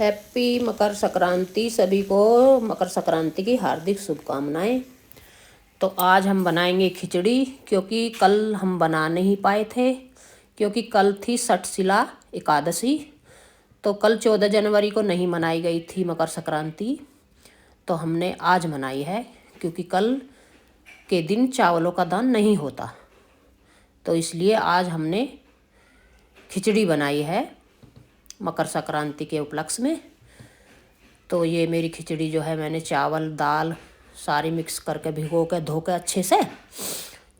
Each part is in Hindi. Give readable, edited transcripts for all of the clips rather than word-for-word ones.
हैप्पी मकर संक्रांति। सभी को मकर संक्रांति की हार्दिक शुभकामनाएं। तो आज हम बनाएंगे खिचड़ी, क्योंकि कल हम बना नहीं पाए थे, क्योंकि कल थी सठशिला एकादशी। तो कल 14 जनवरी को नहीं मनाई गई थी मकर संक्रांति, तो हमने आज मनाई है, क्योंकि कल के दिन चावलों का दान नहीं होता। तो इसलिए आज हमने खिचड़ी बनाई है मकर संक्रांति के उपलक्ष्य में। तो ये मेरी खिचड़ी जो है, मैंने चावल दाल सारी मिक्स करके भिगो के धो के अच्छे से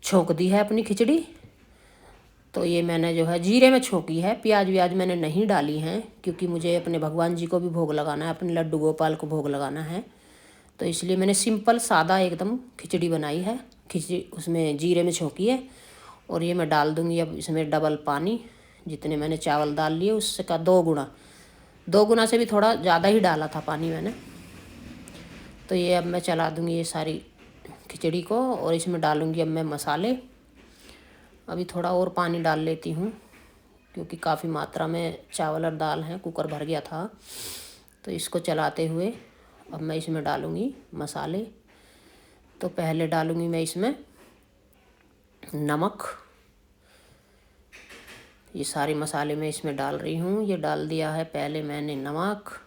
छोंक दी है अपनी खिचड़ी। तो ये मैंने जो है जीरे में छोंकी है, प्याज व्याज मैंने नहीं डाली हैं, क्योंकि मुझे अपने भगवान जी को भी भोग लगाना है, अपने लड्डू गोपाल को भोग लगाना है। तो इसलिए मैंने सिंपल सादा एकदम खिचड़ी बनाई है। खिचड़ी उसमें जीरे में छोंकी है। और ये मैं डाल दूँगी अब इसमें डबल पानी। जितने मैंने चावल डाल लिए उससे का 2 गुना से भी थोड़ा ज़्यादा ही डाला था पानी मैंने। तो ये अब मैं चला दूँगी ये सारी खिचड़ी को, और इसमें डालूँगी अब मैं मसाले। अभी थोड़ा और पानी डाल लेती हूँ, क्योंकि काफ़ी मात्रा में चावल और दाल हैं, कुकर भर गया था। तो इसको चलाते हुए अब मैं इसमें डालूँगी मसाले। तो पहले डालूँगी मैं इसमें नमक। ये सारे मसाले मैं इसमें डाल रही हूँ। ये डाल दिया है पहले मैंने नमक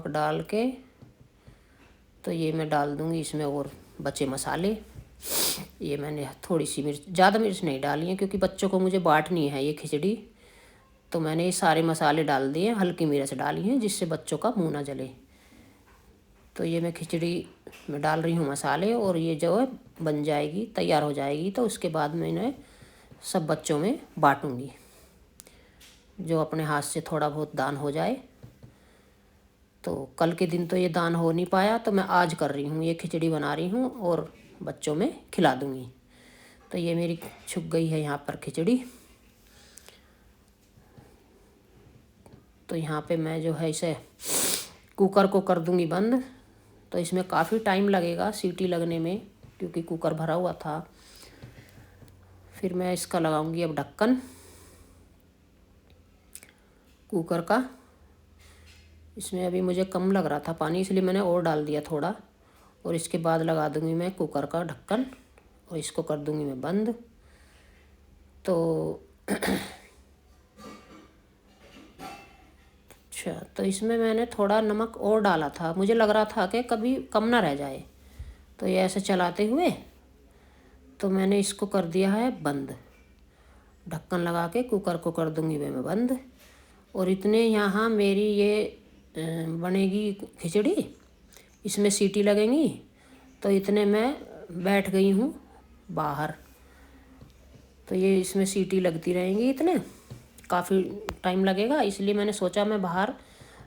डाल के। तो ये मैं डाल दूँगी इसमें और बचे मसाले। ये मैंने थोड़ी सी मिर्च, ज़्यादा मिर्च नहीं डाली है, क्योंकि बच्चों को मुझे बांटनी है ये खिचड़ी। तो मैंने ये सारे मसाले डाल दिए, हल्की मिर्च डाली है, जिससे बच्चों का मुँह ना जले। तो ये मैं खिचड़ी में डाल रही हूँ मसाले, और ये जो है बन जाएगी, तैयार हो जाएगी, तो उसके बाद मैं इन्हें सब बच्चों में बांटूँगी, जो अपने हाथ से थोड़ा बहुत दान हो जाए। तो कल के दिन तो ये दान हो नहीं पाया, तो मैं आज कर रही हूँ, ये खिचड़ी बना रही हूँ और बच्चों में खिला दूँगी। तो ये मेरी छुप गई है यहाँ पर खिचड़ी। तो यहाँ पे मैं जो है इसे कुकर को कर दूँगी बंद। तो इसमें काफ़ी टाइम लगेगा सीटी लगने में, क्योंकि कुकर भरा हुआ था। फिर मैं इसका लगाऊंगी अब ढक्कन कुकर का। इसमें अभी मुझे कम लग रहा था पानी, इसलिए मैंने और डाल दिया थोड़ा। और इसके बाद लगा दूंगी मैं कुकर का ढक्कन, और इसको कर दूंगी मैं बंद। तो अच्छा, तो इसमें मैंने थोड़ा नमक और डाला था, मुझे लग रहा था कि कभी कम ना रह जाए। तो ये ऐसे चलाते हुए तो मैंने इसको कर दिया है बंद। ढक्कन लगा के कुकर को कर दूंगी मैं बंद। और इतने यहाँ मेरी ये बनेगी खिचड़ी, इसमें सीटी लगेंगी। तो इतने मैं बैठ गई हूँ बाहर। तो ये इसमें सीटी लगती रहेंगी, इतने काफ़ी टाइम लगेगा, इसलिए मैंने सोचा मैं बाहर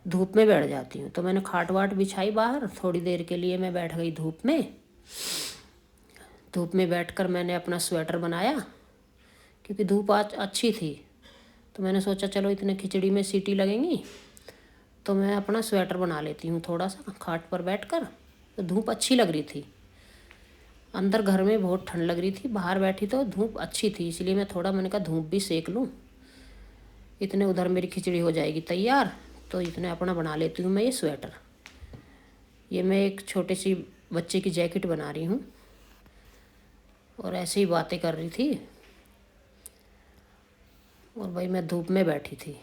धूप में बैठ जाती हूँ। तो मैंने खाट वाट बिछाई बाहर, थोड़ी देर के लिए मैं बैठ गई धूप में। धूप में बैठकर मैंने अपना स्वेटर बनाया, क्योंकि धूप आज अच्छी थी। तो मैंने सोचा चलो इतने खिचड़ी में सीटी लगेंगी, तो मैं अपना स्वेटर बना लेती हूँ थोड़ा सा खाट पर बैठकर। तो धूप अच्छी लग रही थी, अंदर घर में बहुत ठंड लग रही थी, बाहर बैठी तो धूप अच्छी थी, इसलिए मैंने कहा धूप भी सेक लूँ। इतने उधर मेरी खिचड़ी हो जाएगी तैयार। तो इतने अपना बना लेती हूँ मैं ये स्वेटर। ये मैं एक छोटे सी बच्चे की जैकेट बना रही हूँ, और ऐसे ही बातें कर रही थी। और भाई मैं धूप में बैठी थी,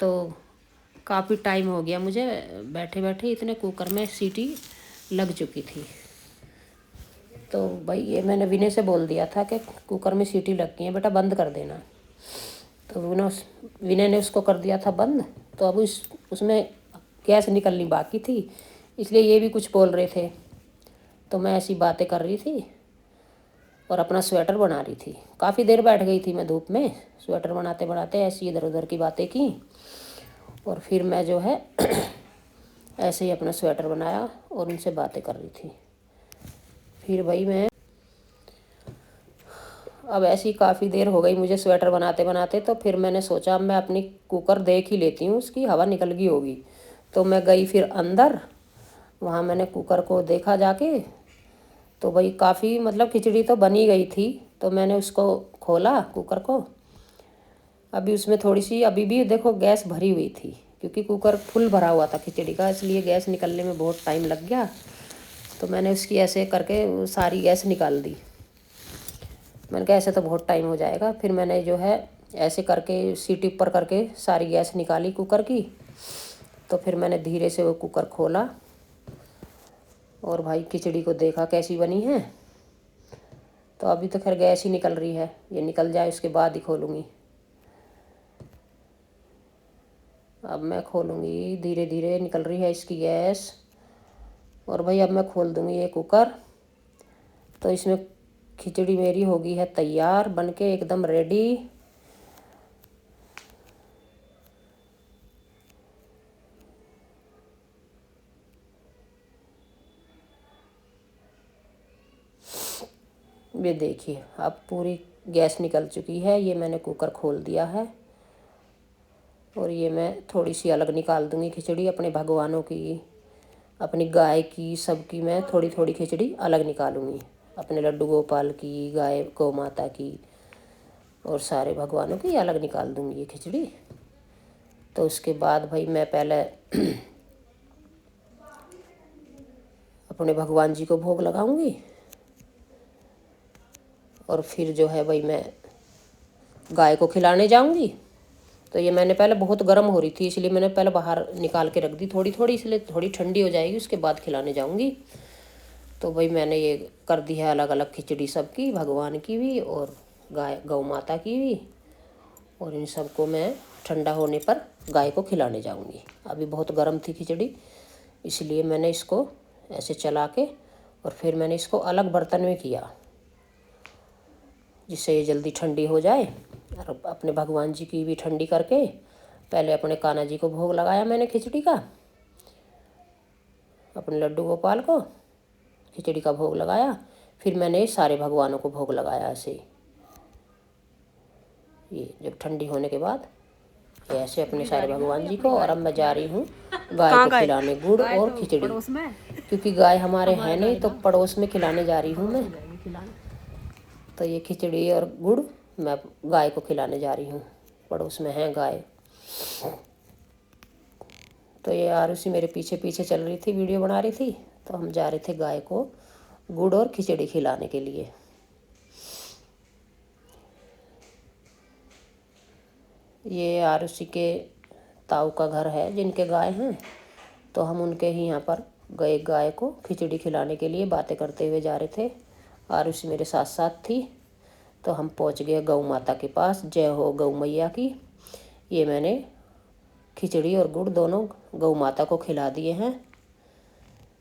तो काफ़ी टाइम हो गया मुझे बैठे बैठे, इतने कुकर में सीटी लग चुकी थी। तो भाई ये मैंने विनय से बोल दिया था कि कुकर में सीटी लग गई है बेटा, बंद कर देना। तो विनय ने उसको कर दिया था बंद। तो अब उसमें गैस निकलनी बाकी थी, इसलिए ये भी कुछ बोल रहे थे। तो मैं ऐसी बातें कर रही थी और अपना स्वेटर बना रही थी। काफ़ी देर बैठ गई थी मैं धूप में, स्वेटर बनाते बनाते ऐसी इधर उधर की बातें की। और फिर मैं जो है ऐसे ही अपना स्वेटर बनाया और उनसे बातें कर रही थी। फिर भाई मैं अब ऐसी काफ़ी देर हो गई मुझे स्वेटर बनाते बनाते। तो फिर मैंने सोचा मैं अपनी कुकर देख ही लेती हूँ, उसकी हवा निकल गई होगी। तो मैं गई फिर अंदर, वहाँ मैंने कुकर को देखा जाके। तो भाई काफ़ी मतलब खिचड़ी तो बनी गई थी। तो मैंने उसको खोला कुकर को, अभी उसमें थोड़ी सी, अभी भी देखो गैस भरी हुई थी क्योंकि कुकर फुल भरा हुआ था खिचड़ी का, इसलिए गैस निकलने में बहुत टाइम लग गया। तो मैंने उसकी ऐसे करके सारी गैस निकाल दी। मैंने कहा ऐसे तो बहुत टाइम हो जाएगा। फिर मैंने जो है ऐसे करके सीटी ऊपर करके सारी गैस निकाली कुकर की। तो फिर मैंने धीरे से वो कुकर खोला और भाई खिचड़ी को देखा कैसी बनी है। तो अभी तो खैर गैस ही निकल रही है, ये निकल जाए उसके बाद ही खोलूँगी। अब मैं खोलूँगी, धीरे धीरे निकल रही है इसकी गैस। और भाई अब मैं खोल दूँगी ये कुकर। तो इसमें खिचड़ी मेरी होगी है तैयार बनके एकदम रेडी। ये देखिए अब पूरी गैस निकल चुकी है। ये मैंने कुकर खोल दिया है और ये मैं थोड़ी सी अलग निकाल दूँगी खिचड़ी। अपने भगवानों की, अपनी गाय की, सबकी मैं थोड़ी थोड़ी खिचड़ी अलग निकालूँगी। अपने लड्डू गोपाल की, गाय गौ माता की और सारे भगवानों की अलग निकाल दूँगी ये खिचड़ी। तो उसके बाद भाई मैं पहले अपने भगवान जी को भोग लगाऊंगी और फिर जो है भाई मैं गाय को खिलाने जाऊंगी। तो ये मैंने पहले, बहुत गर्म हो रही थी इसलिए मैंने पहले बाहर निकाल के रख दी थोड़ी थोड़ी, इसलिए थोड़ी ठंडी हो जाएगी उसके बाद खिलाने जाऊंगी। तो भाई मैंने ये कर दी है अलग अलग खिचड़ी सबकी, भगवान की भी और गाय गौ माता की भी। और इन सबको मैं ठंडा होने पर गाय को खिलाने जाऊंगी। अभी बहुत गर्म थी खिचड़ी इसलिए मैंने इसको ऐसे चला के और फिर मैंने इसको अलग बर्तन में किया जिससे ये जल्दी ठंडी हो जाए। और अपने भगवान जी की भी ठंडी करके पहले अपने कान्हा जी को भोग लगाया मैंने खिचड़ी का, अपने लड्डू गोपाल को खिचड़ी का भोग लगाया। फिर मैंने सारे भगवानों को भोग लगाया ऐसे ही। ये जब ठंडी होने के बाद ऐसे अपने सारे भगवान जी को। और अब मैं जा रही हूँ गाय को खिलाने गुड़ और खिचड़ी, क्योंकि गाय हमारे हैं नहीं तो पड़ोस में खिलाने जा रही हूँ मैं। तो ये खिचड़ी और गुड़ मैं गाय को खिलाने जा रही हूँ, पड़ोस में है गाय। तो ये आरुषि मेरे पीछे पीछे चल रही थी, वीडियो बना रही थी। तो हम जा रहे थे गाय को गुड़ और खिचड़ी खिलाने के लिए। ये आरुषि के ताऊ का घर है जिनके गाय हैं, तो हम उनके ही यहाँ पर गए गाय को खिचड़ी खिलाने के लिए। बातें करते हुए जा रहे थे, आरुषि मेरे साथ साथ थी। तो हम पहुँच गए गौ माता के पास। जय हो गौ मैया की। ये मैंने खिचड़ी और गुड़ दोनों गौ माता को खिला दिए हैं।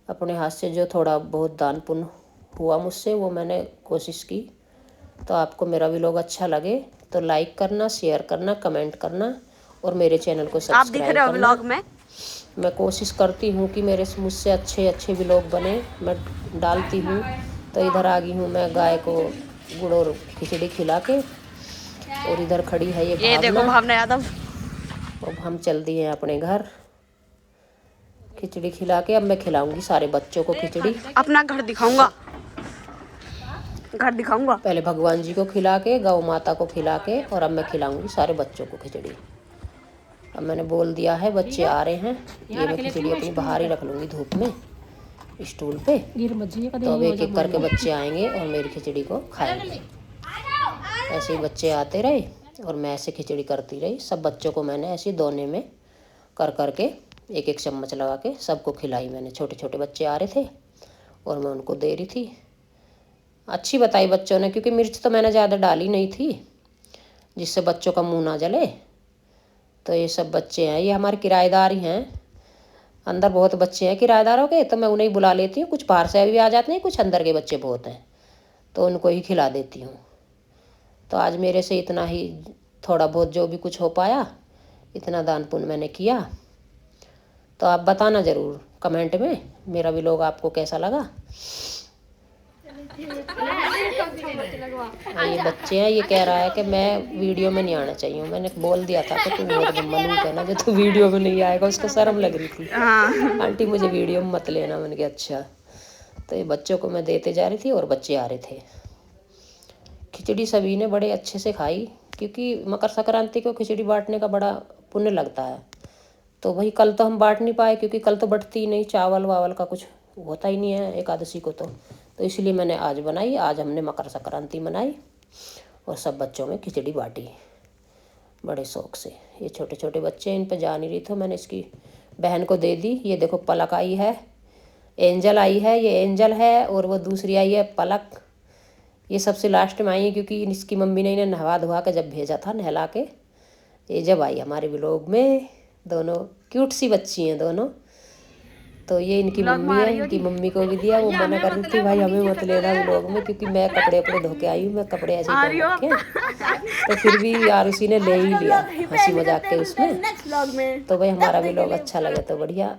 अपने हाथ से जो थोड़ा बहुत दान पुण्य हुआ मुझसे वो मैंने कोशिश की। तो आपको मेरा व्लॉग अच्छा लगे तो लाइक करना, शेयर करना, कमेंट करना और मेरे चैनल को सब्सक्राइब करना। व्लॉग में मैं कोशिश करती हूँ कि मेरे मुझसे अच्छे अच्छे व्लॉग बने, मैं डालती हूँ। तो इधर आ गई हूँ मैं गाय को गुड़ और खिचड़ी खिला के। और इधर खड़ी है ये देखो भावना यादव। अब हम चल दिए हैं अपने घर खिचड़ी खिला के। अब मैं खिलाऊंगी सारे बच्चों को खिचड़ी। अपना घर दिखाऊंगा, घर दिखाऊंगा। पहले भगवान जी को खिला के, गौ माता को खिला के, और अब मैं खिलाऊंगी सारे बच्चों को खिचड़ी। अब मैंने बोल दिया है बच्चे आ रहे हैं, ये मैं खिचड़ी अपनी बाहर ही रख लूँगी धूप में स्टूल पे। तो अब एक एक करके बच्चे आएंगे और मेरी खिचड़ी को खाएंगे। ऐसे ही बच्चे आते रहे और मैं ऐसे खिचड़ी करती रही। सब बच्चों को मैंने ऐसे दोने में कर करके एक एक चम्मच लगा के सबको खिलाई मैंने। छोटे छोटे बच्चे आ रहे थे और मैं उनको दे रही थी। अच्छी बताई बच्चों ने, क्योंकि मिर्च तो मैंने ज़्यादा डाली नहीं थी जिससे बच्चों का मुंह ना जले। तो ये सब बच्चे हैं, ये हमारे किराएदार ही हैं। अंदर बहुत बच्चे हैं किराएदारों के, तो मैं उन्हें ही बुला लेती हूँ। कुछ बाहर से भी आ जाते हैं, कुछ अंदर के बच्चे बहुत हैं तो उनको ही खिला देती हूँ। तो आज मेरे से इतना ही, थोड़ा बहुत जो भी कुछ हो पाया इतना दान पुण्य मैंने किया। तो आप बताना ज़रूर कमेंट में मेरा व्लॉग आपको कैसा लगा। ये बच्चे हैं, ये कह रहा है कि मैं वीडियो में नहीं आना चाहिए। मैंने बोल दिया था कि तू बहुत मनू कहना जो तू वीडियो में नहीं आएगा। उसको शर्म लग रही थी, आंटी मुझे वीडियो में मत लेना। मैंने कहा अच्छा। तो ये बच्चों को मैं देते जा रही थी और बच्चे आ रहे थे। खिचड़ी सभी ने बड़े अच्छे से खाई। क्योंकि मकर संक्रांति को खिचड़ी बांटने का बड़ा पुण्य लगता है। तो भाई कल तो हम बांट नहीं पाए क्योंकि कल तो बटती ही नहीं, चावल वावल का कुछ होता ही नहीं है एकादशी को। तो इसलिए मैंने आज बनाई। आज हमने मकर संक्रांति मनाई और सब बच्चों में खिचड़ी बांटी बड़े शौक से। ये छोटे छोटे बच्चे, इन पर जा नहीं रही, तो मैंने इसकी बहन को दे दी। ये देखो पलक आई है, एंजल आई है, ये एंजल है, और वो दूसरी आई है पलक। ये सबसे लास्ट में आई है क्योंकि इसकी मम्मी ने इन्हें नहवा धुआ के जब भेजा था नहला के, ये जब आई हमारे व्लॉग में। दोनों क्यूट सी बच्ची हैं दोनों। तो ये इनकी मम्मी है, इनकी मम्मी को भी दिया। वो मना कर रही थी भाई हमें मत लेना व्लॉग में, क्योंकि मैं कपड़े अपने धो के आई हूँ, मैं कपड़े ऐसे पहन रखे हैं। तो फिर भी यार उसी ने ले ही लिया हंसी मजाक के उसमें। तो भाई हमारा व्लॉग अच्छा लगे तो बढ़िया।